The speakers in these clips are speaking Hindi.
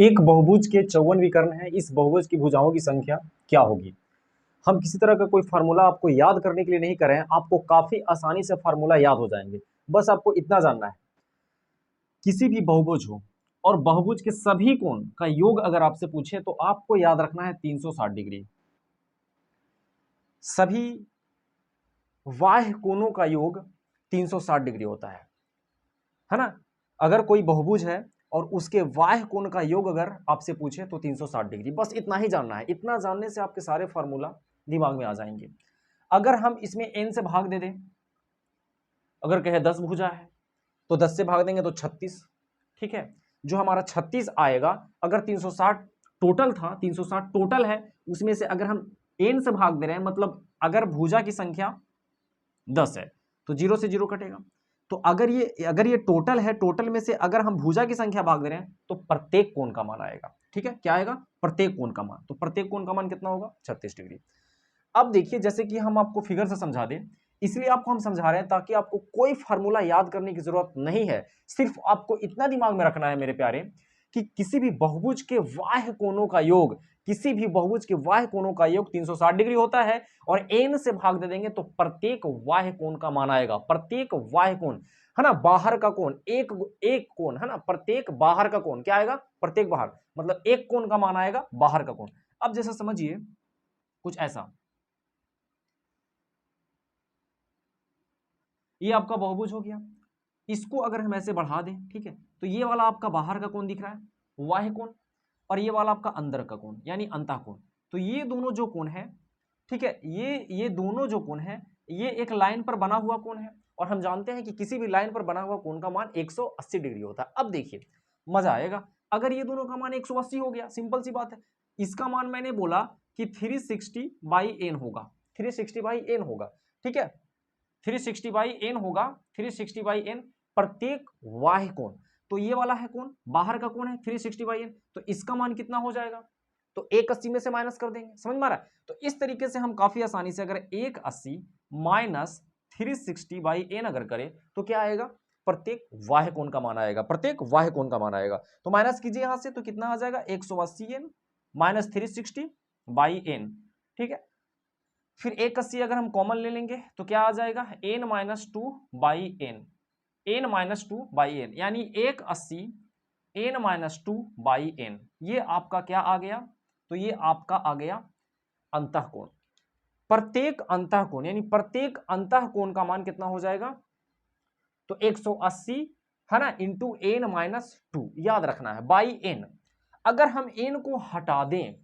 एक बहुभुज के 54 विकर्ण हैं। इस बहुभुज की भुजाओं की संख्या क्या होगी? हम किसी तरह का कोई फार्मूला आपको याद करने के लिए नहीं कर रहे हैं, आपको काफी आसानी से फार्मूला याद हो जाएंगे। बस आपको इतना जानना है, किसी भी बहुभुज हो और बहुभुज के सभी कोण का योग अगर आपसे पूछे तो आपको याद रखना है 360 डिग्री। सभी बाह्य कोणों का योग 360 डिग्री होता है ना। अगर कोई बहुभुज है और उसके बाह्य कोण का योग अगर आपसे पूछे तो 360 डिग्री। बस इतना ही जानना है। इतना जानने से आपके सारे फॉर्मूला दिमाग में आ जाएंगे। अगर हम इसमें n से भाग दे दें, अगर कहे 10 भुजा है तो 10 से भाग देंगे तो 36, ठीक है। जो हमारा 36 आएगा, अगर 360 टोटल था, 360 टोटल है, उसमें से अगर हम n से भाग दे रहे हैं, मतलब अगर भुजा की संख्या 10 है तो 0 से 0 कटेगा। तो अगर ये टोटल है, टोटल में से अगर हम भुजा की संख्या भाग दे रहे हैं तो प्रत्येक कोण का मान आएगा। ठीक है, क्या आएगा? प्रत्येक कोण का मान। तो प्रत्येक कोण का मान कितना होगा? 36 डिग्री। अब देखिए, जैसे कि हम आपको फिगर से समझा दें, इसलिए आपको हम समझा रहे हैं ताकि आपको कोई फार्मूला याद करने की जरूरत नहीं है। सिर्फ आपको इतना दिमाग में रखना है मेरे प्यारे कि किसी भी बहुभुज के बाह्य कोणों का योग, किसी भी बहुभुज के बाह्य कोणों का योग 360 डिग्री होता है और n से भाग दे देंगे तो प्रत्येक बाह्य कोण का मान आएगा। प्रत्येक बाह्य कोण है ना, बाहर का कोण, एक एक कोण है ना, प्रत्येक बाहर का कोण क्या आएगा? प्रत्येक बाहर, मतलब एक कोण का मान आएगा बाहर का कोण। अब जैसा समझिए कुछ ऐसा, ये आपका बहुभुज हो गया। इसको अगर हम ऐसे बढ़ा दें, ठीक है, तो ये वाला आपका बाहर का कोण दिख रहा है, बाह्य कोण, और ये वाला आपका अंदर का कोण यानी अंतः कोण। तो ये दोनों जो कोण है, ठीक है, ये दोनों जो कोण है, ये एक लाइन पर बना हुआ कोण है और हम जानते हैं कि किसी भी लाइन पर बना हुआ कोण का मान 180 डिग्री होता है। अब देखिए मजा आएगा। अगर ये दोनों का मान 180 हो गया, सिंपल सी बात है, इसका मान मैंने बोला कि 360/n होगा, 360/n होगा, ठीक है, 360/n होगा, 360/n प्रत्येक बाह्य कोण। तो ये वाला है कोण, बाहर का कोण है 360/n, तो इसका मान कितना हो जाएगा? तो 180 में से माइनस कर देंगे, समझ में आ रहा है? तो इस तरीके से हम काफी आसानी से अगर 180 माइनस 360/n अगर करें तो क्या आएगा? प्रत्येक बाह्य कोण का मान आएगा, प्रत्येक बाह्य कोण का मान आएगा। तो माइनस कीजिए यहां से, तो कितना आ जाएगा? 180n माइनस 360/n, ठीक है। फिर 180 अगर हम कॉमन ले लेंगे तो क्या आ जाएगा? n minus 2/n, n minus 2/n, यानी 180 n माइनस 2/n। ये आपका क्या आ गया? तो ये आपका आ गया अंतःकोण। प्रत्येक अंतःकोण यानी प्रत्येक अंतःकोण का मान कितना हो जाएगा? तो 180 है ना, इंटू n माइनस 2, याद रखना है, बाई n। अगर हम n को हटा दें,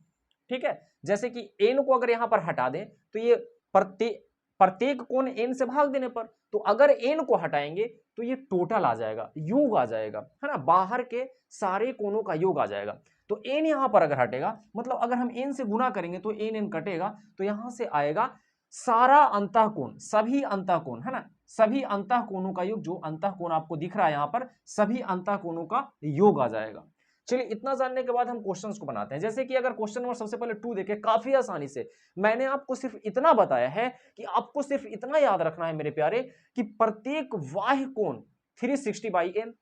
ठीक है, जैसे कि n को अगर यहां पर हटा दें तो ये प्रत्येक कोण n से भाग देने पर, तो अगर n को हटाएंगे तो ये टोटल आ जाएगा, योग आ जाएगा, है ना, बाहर के सारे कोणों का योग आ जाएगा। तो n यहां पर अगर हटेगा, मतलब अगर हम n से गुना करेंगे तो n कटेगा, तो यहां से आएगा सारा अंतःकोण, सभी अंतःकोण, है ना, सभी अंतःकोणों का योग, जो अंतःकोण आपको दिख रहा है यहां पर, सभी अंतःकोणों का योग आ जाएगा। चलिए, इतना जानने के बाद हम क्वेश्चंस को बनाते हैं। जैसे कि अगर क्वेश्चन नंबर सबसे पहले 2 देखें, काफी आसानी से मैंने आपको सिर्फ इतना बताया है कि आपको सिर्फ इतना याद रखना है मेरे प्यारे कि प्रत्येक बाह्य कोण 360/n।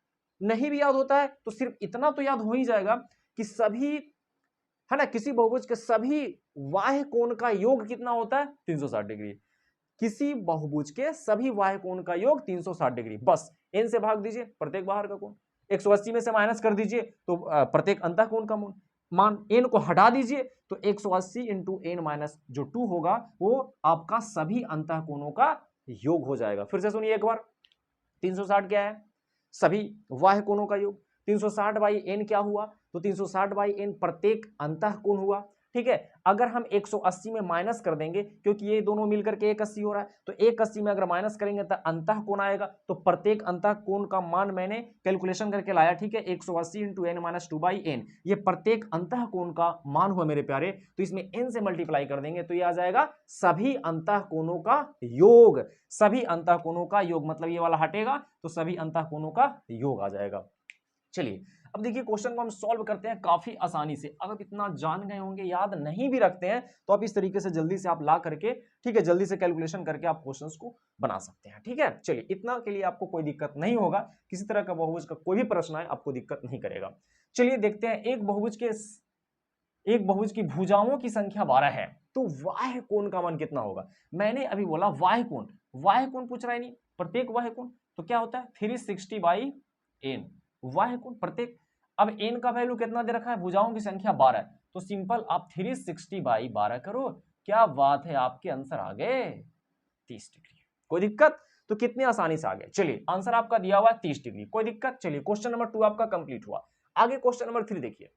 नहीं भी याद होता है तो सिर्फ इतना तो याद हो ही जाएगा कि सभी, है ना, किसी बहुभुज के सभी बाह्य कोण का योग कितना होता है? 360 डिग्री। किसी बहुभुज के सभी बाह्य कोण का योग 360 डिग्री। बस n से भाग दीजिए, प्रत्येक बाहर का कोण, 180 में से माइनस कर दीजिए तो प्रत्येक अंतः कोण का मान, n को हटा दीजिए तो 180 इंटू n माइनस जो 2 होगा वो आपका सभी अंतः कोणों का योग हो जाएगा। फिर से सुनिए एक बार, 360 क्या है? सभी बाह्य कोणों का योग। 360/n क्या हुआ? तो 360/n प्रत्येक अंतः कोण हुआ, ठीक है। अगर हम 180 में माइनस कर देंगे, क्योंकि ये दोनों मिलकर के 180 हो रहा है, तो 180 में अगर माइनस करेंगे तो अंतः कोण आएगा। तो प्रत्येक अंतः कोण का मान मैंने कैलकुलेशन करके लाया, ठीक है, 180 इंटू n माइनस 2/n, ये प्रत्येक अंतः कोण का मान हुआ मेरे प्यारे। तो इसमें n से मल्टीप्लाई कर देंगे तो ये आ जाएगा सभी अंतः कोणों का योग, सभी अंतः कोणों का योग, मतलब ये वाला हटेगा तो सभी अंतः कोणों का योग आ जाएगा। चलिए अब देखिए क्वेश्चन को हम सॉल्व करते हैं काफी आसानी से। अगर इतना जान गए होंगे, याद नहीं भी रखते हैं, तो आप इस तरीके से जल्दी से आप ला करके, ठीक है, जल्दी से कैलकुलेशन करके आप क्वेश्चंस को बना सकते हैं। ठीक है, चलिए इतना के लिए आपको कोई दिक्कत नहीं होगा, किसी तरह का बहुभुज का कोई भी प्रश्न आए आपको दिक्कत नहीं करेगा। चलिए देखते हैं, एक बहुभुज की भुजाओं की संख्या 12 है, तो वाह्य कोण का मान कितना होगा। मैंने अभी बोला वाह्य कोण पूछ रहा है, नहीं प्रत्येक वाह्य कोण, तो क्या होता है 360/n वाह्य कोण प्रत्येक। अब n का वैल्यू कितना दे रखा है, भुजाओं की संख्या 12, तो सिंपल आप 360/12 करो, क्या बात है, आपके आंसर आ गए 30 डिग्री। कोई दिक्कत, तो कितने आसानी से आ गए। चलिए आंसर आपका दिया हुआ है 30 डिग्री, कोई दिक्कत। चलिए क्वेश्चन नंबर 2 आपका कंप्लीट हुआ। आगे क्वेश्चन नंबर 3 देखिए,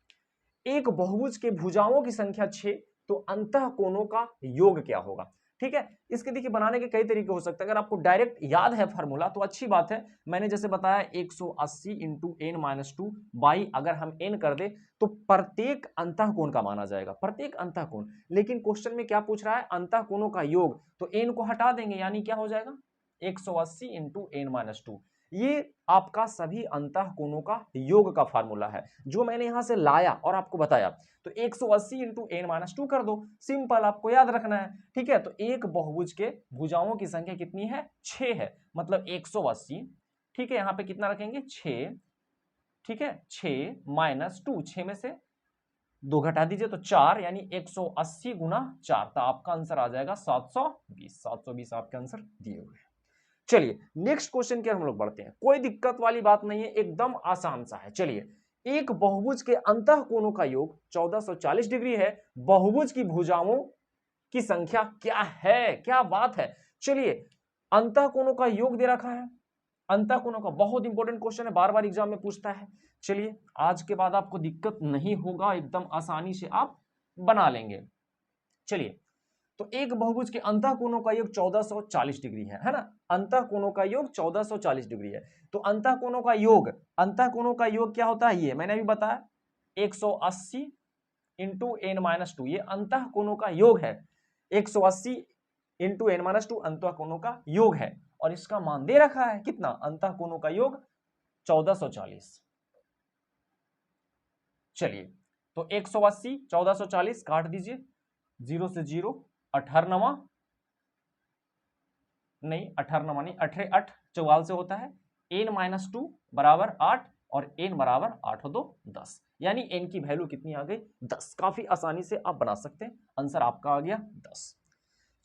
एक बहुभुज के भुजाओं की संख्या 6, तो अंतः कोणों का योग क्या होगा। ठीक है, इसके देखिए बनाने के कई तरीके हो सकते हैं। अगर आपको डायरेक्ट याद है फार्मूला तो अच्छी बात है, मैंने जैसे बताया 180 इंटू n-2 बाई, अगर हम n कर दे तो प्रत्येक अंतः कोण का माना जाएगा, प्रत्येक अंतः कोण। लेकिन क्वेश्चन में क्या पूछ रहा है, अंतः कोणों का योग, तो n को हटा देंगे, यानी क्या हो जाएगा 180 इंटू n-2। ये आपका सभी अंतः कोणों का योग का फार्मूला है, जो मैंने यहां से लाया और आपको बताया। तो 180 इंटू n-2 कर दो, सिंपल आपको याद रखना है। ठीक है, तो एक बहुभुज के भुजाओं की संख्या कितनी है, 6 है, मतलब 180। ठीक है, यहां पे कितना रखेंगे 6, ठीक है 6 - 2, 6 में से 2 घटा दीजिए तो 4, यानी 180 गुना 4, तो आपका आंसर आ जाएगा 720। 720 आपके आंसर दिए हुए हैं। चलिए नेक्स्ट क्वेश्चन की हम लोग बढ़ते हैं, कोई दिक्कत वाली बात नहीं है, एकदम आसान सा है। चलिए, एक बहुभुज के अंतः कोणों का योग 1440 डिग्री है, बहुभुज की भुजाओं की संख्या क्या है, क्या बात है। चलिए अंतः कोणों का योग दे रखा है, अंतः कोणों का बहुत इंपॉर्टेंट क्वेश्चन है, बार बार एग्जाम में पूछता है। चलिए आज के बाद आपको दिक्कत नहीं होगा, एकदम आसानी से आप बना लेंगे। चलिए, तो एक बहुभुज के अंतः कोणों का योग 1440 डिग्री है ना, अंतः कोणों का योग 1440 डिग्री है। तो अंतः कोणों का योग क्या होता है, ये मैंने अभी बताया 180 इंटू n-2, ये अंतः कोणों का योग है। 180 इंटू n-2 अंतः कोणों का योग है, और इसका मान दे रखा है कितना, अंतः कोणों का योग 1440। चलिए, तो 180 1440 काट दीजिए, 0 से 0 18 नहीं 18 नहीं 18 8 44 से होता है, n-2 बराबर 8, और n बराबर 8 और 2 10, यानी n की वैल्यू कितनी आ गई 10। काफी आसानी से आप बना सकते हैं, आंसर आपका आ गया 10।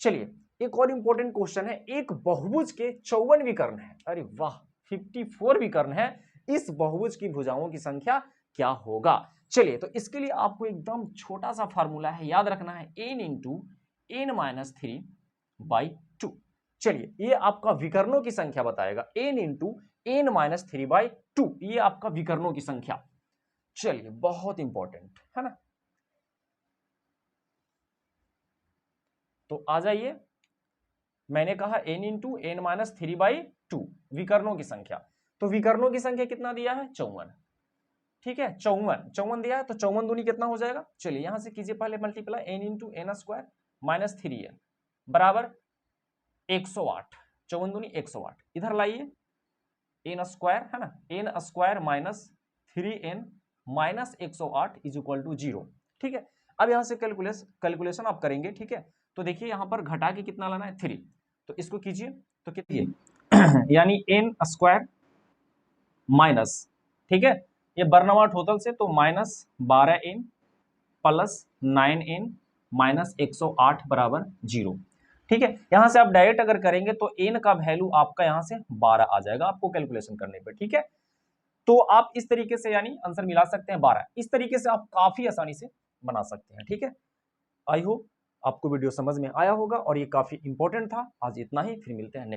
चलिए एक और इंपॉर्टेंट क्वेश्चन है, एक बहुभुज के 54 विकर्ण है, अरे वाह 54 विकर्ण है, इस बहुभुज की भुजाओं की संख्या क्या होगा। चलिए, तो इसके लिए आपको एकदम छोटा सा फार्मूला है, याद रखना है n इंटू n-3/2। चलिए, ये आपका विकर्णों की संख्या बताएगा, n इंटू n-3/2, ये आपका विकर्णों की संख्या। चलिए बहुत इंपॉर्टेंट है ना, तो आ जाइए, मैंने कहा n इंटू n-3/2 विकर्णों की संख्या, तो विकर्णों की संख्या कितना दिया है 54। ठीक है, 54 दिया है, तो 54 दूनी कितना हो जाएगा, चलिए यहां से कीजिए पहले multiply, n into n² - 3n बराबर 108, 54 दूनी 108, इधर लाइए n² है ना, n² - 3n - 108 is equal to 0। ठीक है, अब यहां से कैलकुलेशन आप करेंगे। ठीक है, तो देखिए यहां पर घटा के कितना लाना है 3, तो इसको कीजिए, तो कितनी यानी n² माइनस, ठीक है, ये बर्नआउट टोटल से, तो -12n प्लस 9n - 108 बराबर 0। ठीक है, यहां से आप डायरेक्ट अगर करेंगे तो n का वैल्यू आपका यहां से 12 आ जाएगा आपको कैलकुलेशन करने पे। ठीक है, तो आप इस तरीके से यानी आंसर मिला सकते हैं 12, इस तरीके से आप काफी आसानी से बना सकते हैं। ठीक है, आई होप आपको वीडियो समझ में आया होगा, और ये काफी इंपॉर्टेंट था। आज इतना ही, फिर मिलते हैं नेक्स्ट